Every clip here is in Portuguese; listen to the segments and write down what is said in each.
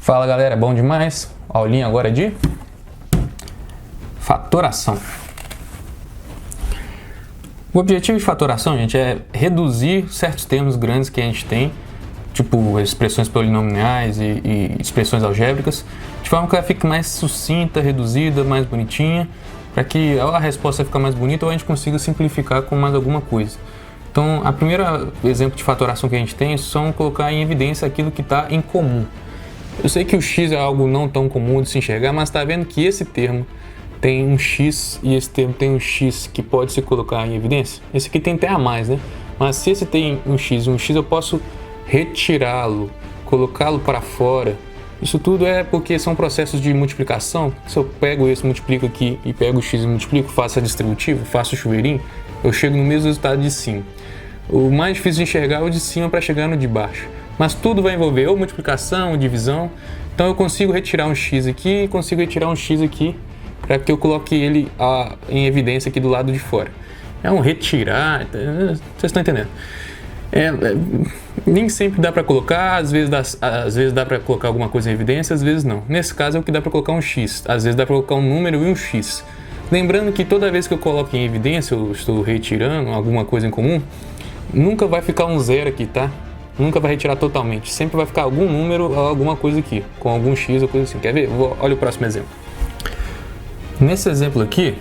Fala galera, bom demais? Aulinha agora de fatoração. O objetivo de fatoração, gente, é reduzir certos termos grandes que a gente tem, tipo expressões polinomiais e expressões algébricas, de forma que ela fique mais sucinta, reduzida, mais bonitinha, para que a resposta fique mais bonita ou a gente consiga simplificar com mais alguma coisa. Então, a primeira exemplo de fatoração que a gente tem é só colocar em evidência aquilo que está em comum. Eu sei que o x é algo não tão comum de se enxergar, mas está vendo que esse termo tem um x e esse termo tem um x que pode se colocar em evidência? Esse aqui tem até a mais, né? Mas se esse tem um x e um x, eu posso retirá-lo, colocá-lo para fora. Isso tudo é porque são processos de multiplicação. Se eu pego esse, multiplico aqui e pego o x e multiplico, faço a distributiva, faço o chuveirinho, eu chego no mesmo resultado de cima. O mais difícil de enxergar é o de cima para chegar no de baixo. Mas tudo vai envolver ou multiplicação, ou divisão. Então eu consigo retirar um x aqui e consigo retirar um x aqui para que eu coloque ele em evidência aqui do lado de fora. É um retirar, vocês estão entendendo? Nem sempre dá para colocar, às vezes dá para colocar alguma coisa em evidência, às vezes não. Nesse caso é o que dá para colocar um x, às vezes dá para colocar um número e um x. Lembrando que toda vez que eu coloco em evidência, eu estou retirando alguma coisa em comum, nunca vai ficar um zero aqui, tá? Nunca vai retirar totalmente, sempre vai ficar algum número ou alguma coisa aqui, com algum x ou coisa assim. Quer ver? Olha o próximo exemplo. Nesse exemplo aqui,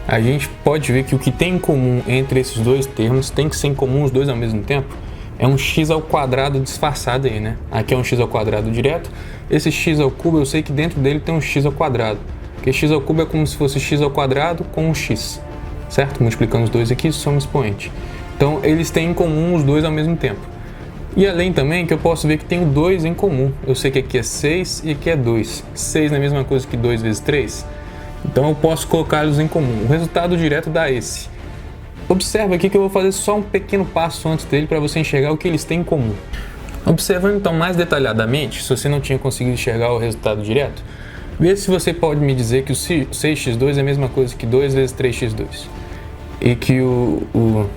a gente pode ver que o que tem em comum entre esses dois termos, tem que ser em comum os dois ao mesmo tempo, é um x ao quadrado disfarçado aí, né? Aqui é um x ao quadrado direto, esse x ao cubo eu sei que dentro dele tem um x ao quadrado, porque x ao cubo é como se fosse x ao quadrado com um x, certo? Multiplicando os dois aqui, somos expoente. Então eles têm em comum os dois ao mesmo tempo. E além também que eu posso ver que tem o 2 em comum. Eu sei que aqui é 6 e aqui é 2. 6 não é a mesma coisa que 2 vezes 3. Então eu posso colocá-los em comum. O resultado direto dá esse. Observa aqui que eu vou fazer só um pequeno passo antes dele para você enxergar o que eles têm em comum. Observando então mais detalhadamente, se você não tinha conseguido enxergar o resultado direto, vê se você pode me dizer que o 6x2 é a mesma coisa que 2 vezes 3x2. E que o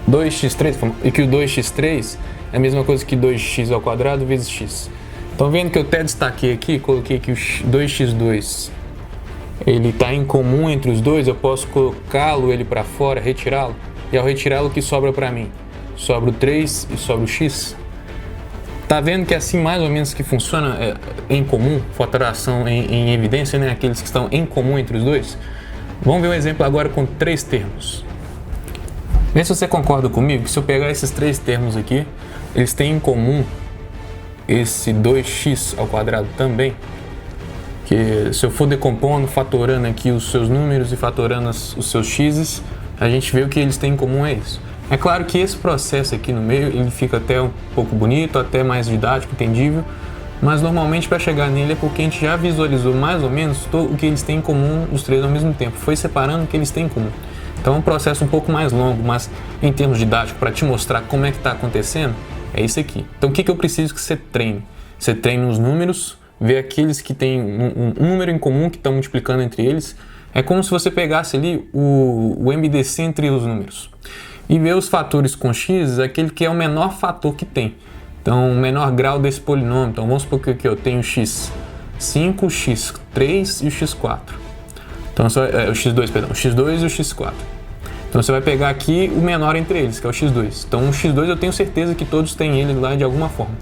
2x3 é a mesma coisa que 2x ao quadrado vezes x. Então vendo que eu até destaquei aqui, coloquei que o 2x2 ele está em comum entre os dois, eu posso colocá-lo ele para fora, retirá-lo, e ao retirá-lo o que sobra para mim? Sobra o 3 e sobra o x. Tá vendo que assim mais ou menos que funciona em comum, fatoração em evidência, né? Aqueles que estão em comum entre os dois? Vamos ver um exemplo agora com 3 termos. Vê se você concorda comigo que se eu pegar esses 3 termos aqui, eles têm em comum esse 2x ao quadrado também. Que se eu for decompondo, fatorando aqui os seus números e fatorando os seus x's, a gente vê o que eles têm em comum é isso. É claro que esse processo aqui no meio, ele fica até um pouco bonito, até mais didático, entendível, mas normalmente para chegar nele é porque a gente já visualizou mais ou menos o que eles têm em comum os 3 ao mesmo tempo. Foi separando o que eles têm em comum. Então é um processo um pouco mais longo, mas em termos didáticos, para te mostrar como é que está acontecendo, é isso aqui. Então o que eu preciso que você treine? Você treine os números, vê aqueles que têm um número em comum que estão multiplicando entre eles. É como se você pegasse ali o MDC entre os números. E ver os fatores com x, aquele que é o menor fator que tem. Então o menor grau desse polinômio. Então vamos supor que aqui eu tenho o x5, o x3 e o x4. Então, o x2, perdão, o x2 e o x4. Então você vai pegar aqui o menor entre eles, que é o x2. Então o x2 eu tenho certeza que todos têm ele lá de alguma forma.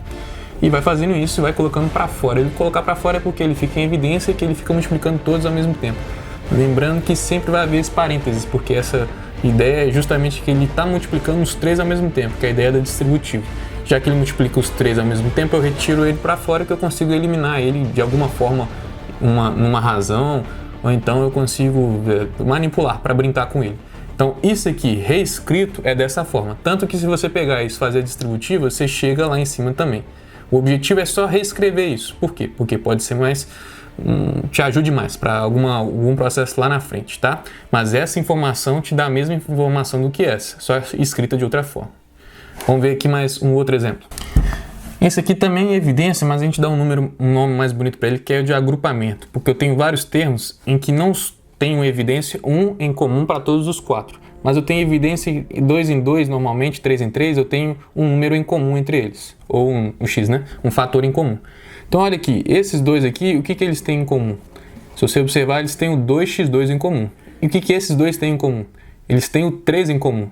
E vai fazendo isso e vai colocando para fora. Ele colocar para fora é porque ele fica em evidência e que ele fica multiplicando todos ao mesmo tempo. Lembrando que sempre vai haver esse parênteses, porque essa ideia é justamente que ele está multiplicando os 3 ao mesmo tempo, que é a ideia da distributiva. Já que ele multiplica os 3 ao mesmo tempo, eu retiro ele para fora que eu consigo eliminar ele de alguma forma, numa razão, ou então eu consigo manipular para brincar com ele. Então isso aqui reescrito é dessa forma, tanto que se você pegar isso e fazer a distributiva, você chega lá em cima também. O objetivo é só reescrever isso. Por quê? Porque pode ser mais, te ajude mais para algum processo lá na frente, tá? Mas essa informação te dá a mesma informação do que essa, só escrita de outra forma. Vamos ver aqui mais um outro exemplo. Esse aqui também é evidência, mas a gente dá um nome mais bonito para ele, que é o de agrupamento, porque eu tenho vários termos em que não tenho evidência, um em comum para todos os 4. mas eu tenho evidência 2 em 2, normalmente 3 em 3, eu tenho um número em comum entre eles, ou um x, né? Um fator em comum. Então olha aqui, esses dois aqui, o que eles têm em comum? Se você observar, eles têm o 2x2 em comum. E o que esses dois têm em comum? Eles têm o 3 em comum.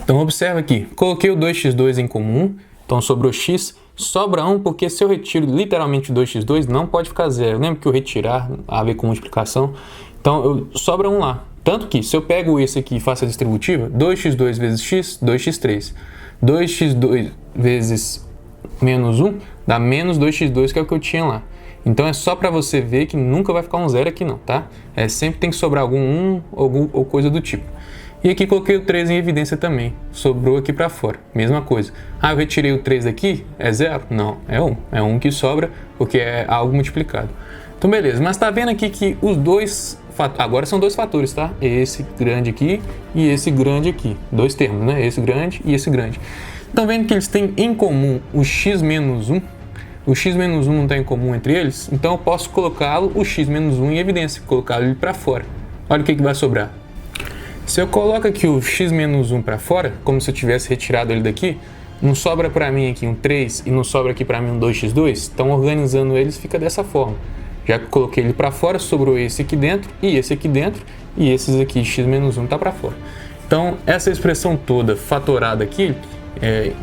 Então observa aqui, coloquei o 2x2 em comum, então sobrou x, sobra 1 porque se eu retiro literalmente o 2x2 não pode ficar zero. Lembra que eu retirar a ver com multiplicação? Então sobra 1 lá. Tanto que se eu pego esse aqui e faço a distributiva, 2x2 vezes x, 2x3. 2x2 vezes menos 1 dá menos 2x2, que é o que eu tinha lá. Então é só para você ver que nunca vai ficar um zero aqui não, tá? Sempre tem que sobrar algum 1 ou coisa do tipo. E aqui coloquei o 3 em evidência também, sobrou aqui para fora, mesma coisa. Eu retirei o 3 daqui, é zero? Não, é 1. É 1 que sobra porque é algo multiplicado. Então beleza, mas tá vendo aqui que os dois, agora são dois fatores, tá? Esse grande aqui e esse grande aqui, dois termos, né? Esse grande e esse grande. Estão vendo que eles têm em comum o x menos 1? O x menos 1 não está em comum entre eles, então eu posso colocá-lo, o x menos 1 em evidência, colocá-lo ele para fora. Olha o que vai sobrar. Se eu coloco aqui o x menos 1 para fora, como se eu tivesse retirado ele daqui, não sobra para mim aqui um 3 e não sobra aqui para mim um 2x2, então organizando eles fica dessa forma. Já que eu coloquei ele para fora, sobrou esse aqui dentro e esse aqui dentro, e esses aqui, x menos 1 está para fora. Então essa expressão toda fatorada aqui,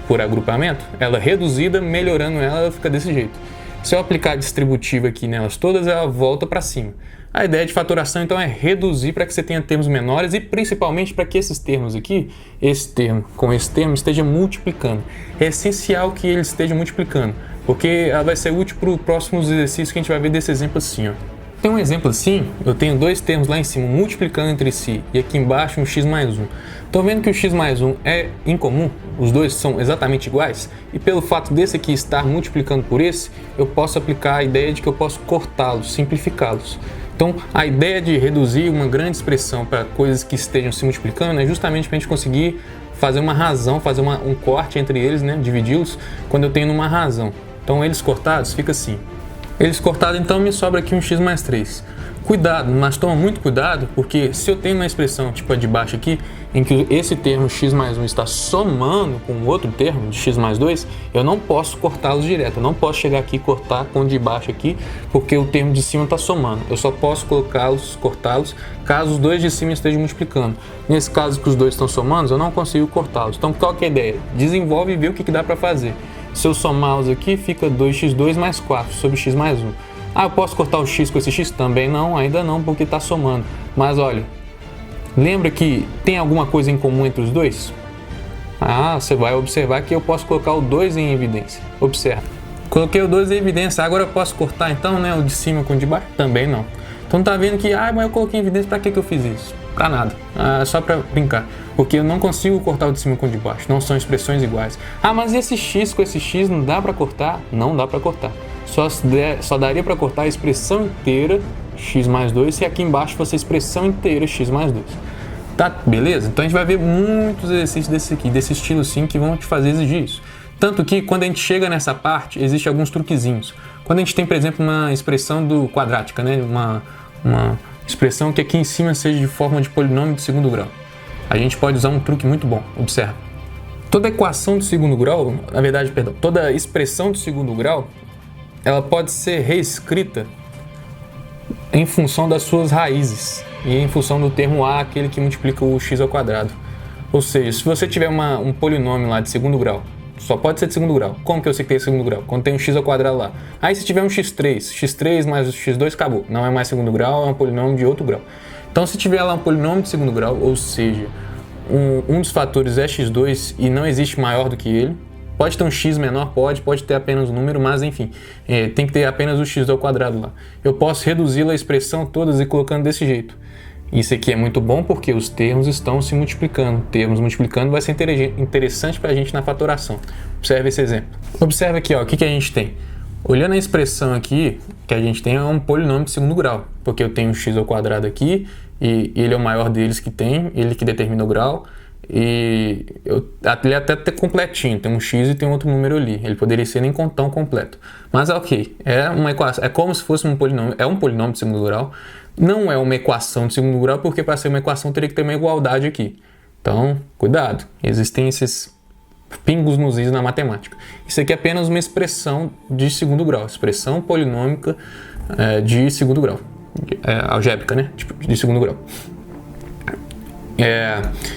por agrupamento, ela reduzida, melhorando ela fica desse jeito. Se eu aplicar a distributiva aqui nelas todas, ela volta para cima. A ideia de fatoração, então, é reduzir para que você tenha termos menores e principalmente para que esses termos aqui, esse termo com esse termo, esteja multiplicando. É essencial que eles estejam multiplicando, porque ela vai ser útil para os próximos exercícios que a gente vai ver desse exemplo assim, ó. Tem um exemplo assim, eu tenho dois termos lá em cima multiplicando entre si e aqui embaixo um x mais 1. Estou vendo que o x mais 1 é incomum, os dois são exatamente iguais, e pelo fato desse aqui estar multiplicando por esse, eu posso aplicar a ideia de que eu posso cortá-los, simplificá-los. Então, a ideia de reduzir uma grande expressão para coisas que estejam se multiplicando é justamente para a gente conseguir fazer uma razão, fazer um corte entre eles, né, dividi-los, quando eu tenho uma razão. Então, eles cortados, fica assim. Eles cortados, então, me sobra aqui um x mais 3. Cuidado, mas toma muito cuidado, porque se eu tenho uma expressão, tipo a de baixo aqui, em que esse termo x mais 1 está somando com outro termo, de x mais 2, eu não posso cortá-los direto. Eu não posso chegar aqui e cortar com o de baixo aqui, porque o termo de cima está somando. Eu só posso colocá-los, cortá-los, caso os dois de cima estejam multiplicando. Nesse caso que os dois estão somando, eu não consigo cortá-los. Então, qual que é a ideia? Desenvolve e vê o que dá para fazer. Se eu somá-los aqui, fica 2x2 mais 4 sobre x mais 1. Eu posso cortar o x com esse x? Também não, ainda não, porque está somando. Mas olha, lembra que tem alguma coisa em comum entre os dois? Você vai observar que eu posso colocar o 2 em evidência. Observa. Coloquei o 2 em evidência, agora eu posso cortar então, né, o de cima com o de baixo? Também não. Então tá vendo que, mas eu coloquei em evidência, para que eu fiz isso? Pra nada, só para brincar. Porque eu não consigo cortar o de cima com o de baixo, não são expressões iguais. Mas esse x com esse x não dá para cortar? Não dá para cortar. Só daria para cortar a expressão inteira x mais 2 se aqui embaixo fosse a expressão inteira x mais 2. Tá, beleza? Então a gente vai ver muitos exercícios desse estilo sim, que vão te fazer exigir isso. Tanto que quando a gente chega nessa parte, existem alguns truquezinhos. Quando a gente tem, por exemplo, uma expressão quadrática, né? Uma expressão que aqui em cima seja de forma de polinômio de segundo grau. A gente pode usar um truque muito bom, observa. Toda equação de segundo grau, toda expressão de segundo grau, ela pode ser reescrita em função das suas raízes e em função do termo a, aquele que multiplica o x ao quadrado. Ou seja, se você tiver um polinômio lá de segundo grau, só pode ser de segundo grau. Como que eu sei que tem segundo grau? Quando tem um x ao quadrado lá. Aí se tiver um x3 mais o x2, acabou. Não é mais segundo grau, é um polinômio de outro grau. Então se tiver lá um polinômio de segundo grau, ou seja, um dos fatores é x2 e não existe maior do que ele, pode ter um x menor, pode ter apenas um número, mas enfim, tem que ter apenas o x ao quadrado lá. Eu posso reduzi-la a expressão todas e colocando desse jeito. Isso aqui é muito bom porque os termos estão se multiplicando. Termos multiplicando vai ser interessante para a gente na fatoração. Observe esse exemplo. Observe aqui, ó, o que a gente tem. Olhando a expressão aqui, que a gente tem é um polinômio de segundo grau, porque eu tenho um x ao quadrado aqui, e ele é o maior deles que tem, ele que determina o grau, e ele até tá completinho, tem um x e tem outro número ali, ele poderia ser nem tão completo. Mas ok, é uma equação, é como se fosse um polinômio, é um polinômio de segundo grau, Não é uma equação de segundo grau, porque para ser uma equação teria que ter uma igualdade aqui. Então, cuidado, existem esses pingos nos is na matemática. Isso aqui é apenas uma expressão de segundo grau, expressão polinômica de segundo grau, algébrica, né? De segundo grau.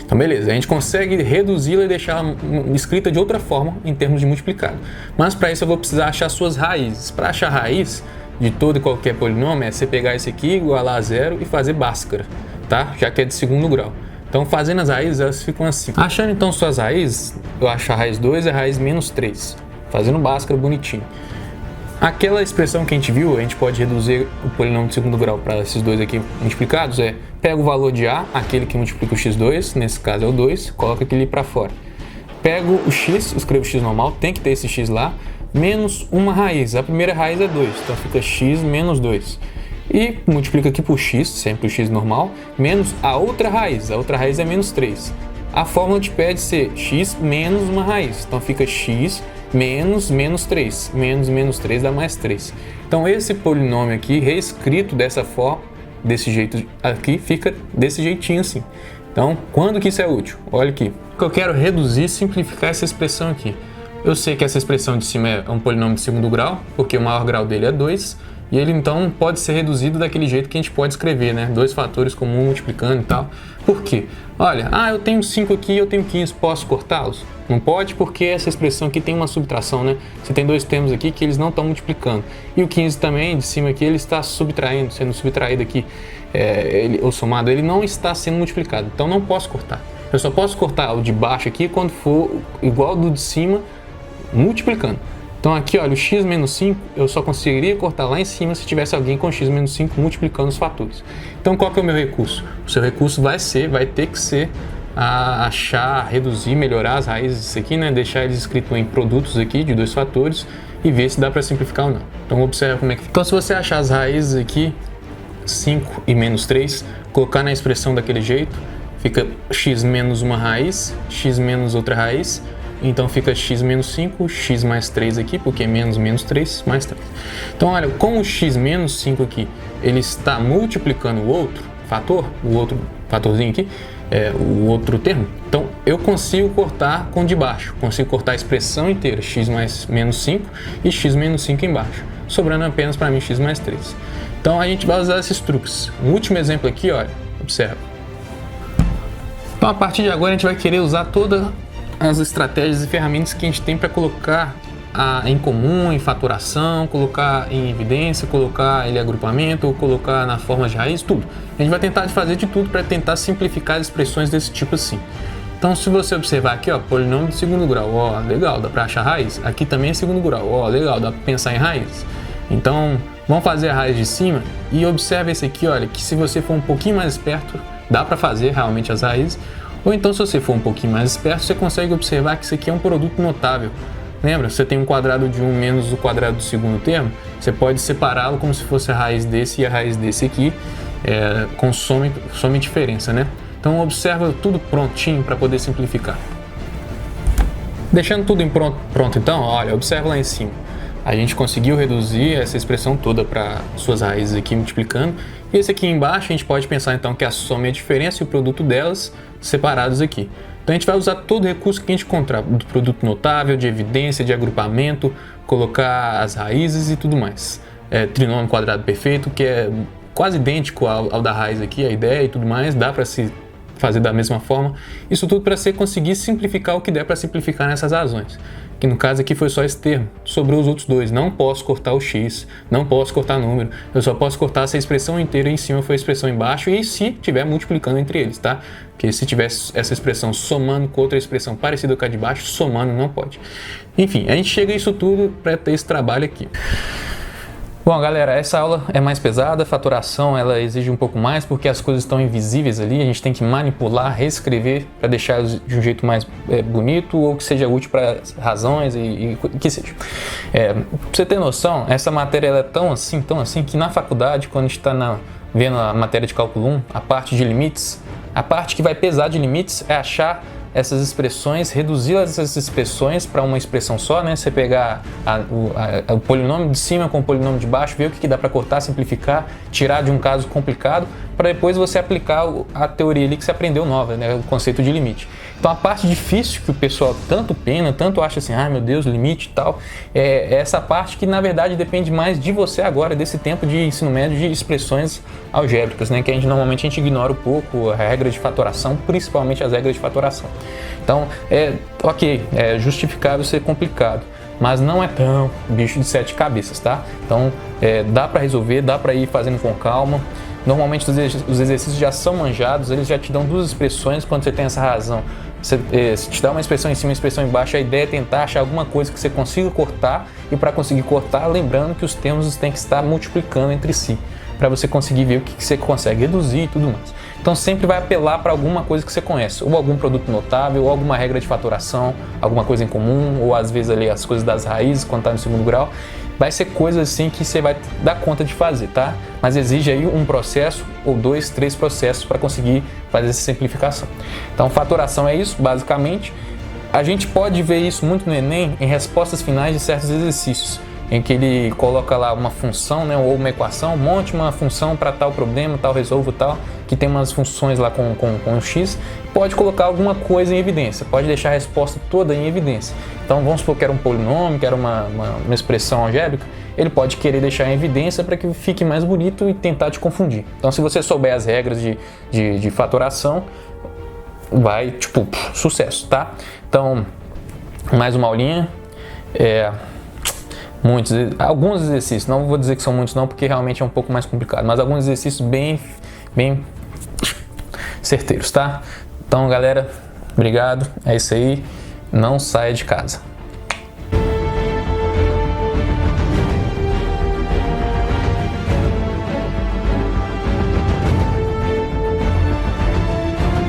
Então, beleza, a gente consegue reduzi-la e deixá-la escrita de outra forma em termos de multiplicado. Mas para isso eu vou precisar achar suas raízes. Para achar a raiz de todo e qualquer polinômio é você pegar esse aqui, igualar a zero e fazer Bhaskara, tá? Já que é de segundo grau. Então, fazendo as raízes, elas ficam assim. Achando então suas raízes, eu acho a raiz 2 e a raiz menos 3. Fazendo Bhaskara bonitinho. Aquela expressão que a gente viu, a gente pode reduzir o polinômio de segundo grau para esses dois aqui multiplicados, pega o valor de A, aquele que multiplica o x2, nesse caso é o 2, coloca aquele para fora. Pego o x, escrevo x normal, tem que ter esse x lá, menos uma raiz. A primeira raiz é 2, então fica x menos 2. E multiplica aqui por x, sempre o x normal, menos a outra raiz é menos 3. A fórmula te pede ser x menos uma raiz, então fica x menos 3. Menos 3 dá mais 3. Então esse polinômio aqui, reescrito dessa forma, desse jeito aqui, fica desse jeitinho assim. Então, quando que isso é útil? Olha aqui. Eu quero reduzir e simplificar essa expressão aqui. Eu sei que essa expressão de cima é um polinômio de segundo grau, porque o maior grau dele é 2, e ele então pode ser reduzido daquele jeito que a gente pode escrever, né? 2 fatores comuns multiplicando e tal. Por quê? Olha, eu tenho 5 aqui, eu tenho 15, posso cortá-los? Não pode, porque essa expressão aqui tem uma subtração, né? Você tem dois termos aqui que eles não estão multiplicando. E o 15 também, de cima aqui, ele está subtraindo, sendo subtraído aqui, ou somado, ele não está sendo multiplicado. Então não posso cortar. Eu só posso cortar o de baixo aqui quando for igual do de cima, multiplicando. Então aqui, olha, o x menos 5, eu só conseguiria cortar lá em cima se tivesse alguém com x menos 5 multiplicando os fatores. Então qual que é o meu recurso? O seu recurso vai ter que ser achar, reduzir, melhorar as raízes disso aqui, né? Deixar eles escritos em produtos aqui de 2 fatores e ver se dá para simplificar ou não. Então observa como é que fica. Então se você achar as raízes aqui, 5 e menos 3, colocar na expressão daquele jeito, fica x menos uma raiz, x menos outra raiz, então fica x menos 5, x mais 3 aqui, porque menos 3, mais 3. Então olha, com o x menos 5 aqui, ele está multiplicando o outro fator, o outro fatorzinho aqui, o outro termo. Então eu consigo cortar com de baixo, consigo cortar a expressão inteira, x mais menos 5 e x menos 5 embaixo, sobrando apenas para mim x mais 3. Então a gente vai usar esses truques. Um último exemplo aqui, olha, observa. Então a partir de agora a gente vai querer usar todas as estratégias e ferramentas que a gente tem para colocar em comum, em faturação, colocar em evidência, colocar ele em agrupamento, ou colocar na forma de raiz, tudo. A gente vai tentar fazer de tudo para tentar simplificar as expressões desse tipo assim. Então se você observar aqui, ó, polinômio de segundo grau, ó, legal, dá para achar raiz. Aqui também é segundo grau, ó, legal, dá para pensar em raiz. Então vamos fazer a raiz de cima e observe esse aqui, olha, que se você for um pouquinho mais esperto, dá para fazer realmente as raízes. Ou então, se você for um pouquinho mais esperto, você consegue observar que isso aqui é um produto notável. Lembra? Você tem um quadrado de 1 menos o quadrado do segundo termo, você pode separá-lo como se fosse a raiz desse e a raiz desse aqui, com soma e diferença, né? Então, observa tudo prontinho para poder simplificar. Deixando tudo pronto, então, olha, observa lá em cima. A gente conseguiu reduzir essa expressão toda para suas raízes aqui multiplicando. E esse aqui embaixo a gente pode pensar então que a soma e a diferença e o produto delas separados aqui. Então a gente vai usar todo o recurso que a gente encontrar, do produto notável, de evidência, de agrupamento, colocar as raízes e tudo mais. Trinômio quadrado perfeito, que é quase idêntico ao da raiz aqui, a ideia e tudo mais, dá para se fazer da mesma forma. Isso tudo para você conseguir simplificar o que der para simplificar nessas razões. Que no caso aqui foi só esse termo, sobrou os outros dois. Não posso cortar o x, não posso cortar número, eu só posso cortar essa expressão inteira em cima foi a expressão embaixo e se estiver multiplicando entre eles, tá? Porque se tiver essa expressão somando com outra expressão parecida com a de baixo, somando não pode. Enfim, a gente chega a isso tudo para ter esse trabalho aqui. Bom, galera, essa aula é mais pesada, a faturação ela exige um pouco mais porque as coisas estão invisíveis ali, a gente tem que manipular, reescrever para deixar de um jeito mais bonito ou que seja útil para razões e que seja. Pra você ter noção, essa matéria ela é tão assim que na faculdade, quando a gente está vendo a matéria de cálculo 1, a parte de limites, a parte que vai pesar de limites é achar essas expressões, reduzir essas expressões para uma expressão só, né? Você pegar o polinômio de cima com o polinômio de baixo, ver o que dá para cortar, simplificar, tirar de um caso complicado, para depois você aplicar a teoria ali que você aprendeu nova, né? O conceito de limite. Então a parte difícil que o pessoal tanto pena, tanto acha assim, meu Deus, limite e tal, é essa parte que na verdade depende mais de você agora, desse tempo de ensino médio de expressões algébricas, né? Que normalmente a gente ignora um pouco a regra de fatoração, principalmente as regras de fatoração. Então, é justificável ser complicado, mas não é tão bicho de 7 cabeças, tá? Então, dá para resolver, dá para ir fazendo com calma. Normalmente os exercícios já são manjados, eles já te dão 2 expressões quando você tem essa razão. Se te dá uma expressão em cima e uma expressão embaixo, a ideia é tentar achar alguma coisa que você consiga cortar, e para conseguir cortar, lembrando que os termos têm que estar multiplicando entre si, para você conseguir ver o que você consegue reduzir e tudo mais. Então sempre vai apelar para alguma coisa que você conhece, ou algum produto notável, ou alguma regra de fatoração, alguma coisa em comum, ou às vezes ali as coisas das raízes quando está no segundo grau. Vai ser coisa assim que você vai dar conta de fazer, tá? Mas exige aí um processo ou 2, 3 processos para conseguir fazer essa simplificação. Então fatoração é isso, basicamente. A gente pode ver isso muito no Enem em respostas finais de certos exercícios, em que ele coloca lá uma função, né, ou uma equação, monte uma função para tal problema, tal resolvo tal, que tem umas funções lá com o x, pode colocar alguma coisa em evidência, pode deixar a resposta toda em evidência. Então vamos supor que era um polinômio, que era uma expressão algébrica, ele pode querer deixar em evidência para que fique mais bonito e tentar te confundir. Então se você souber as regras de fatoração, vai, sucesso, tá? Então, mais uma aulinha. Alguns exercícios, não vou dizer que são muitos não, porque realmente é um pouco mais complicado, mas alguns exercícios bem certeiros, tá? Então, galera, obrigado, é isso aí, não saia de casa.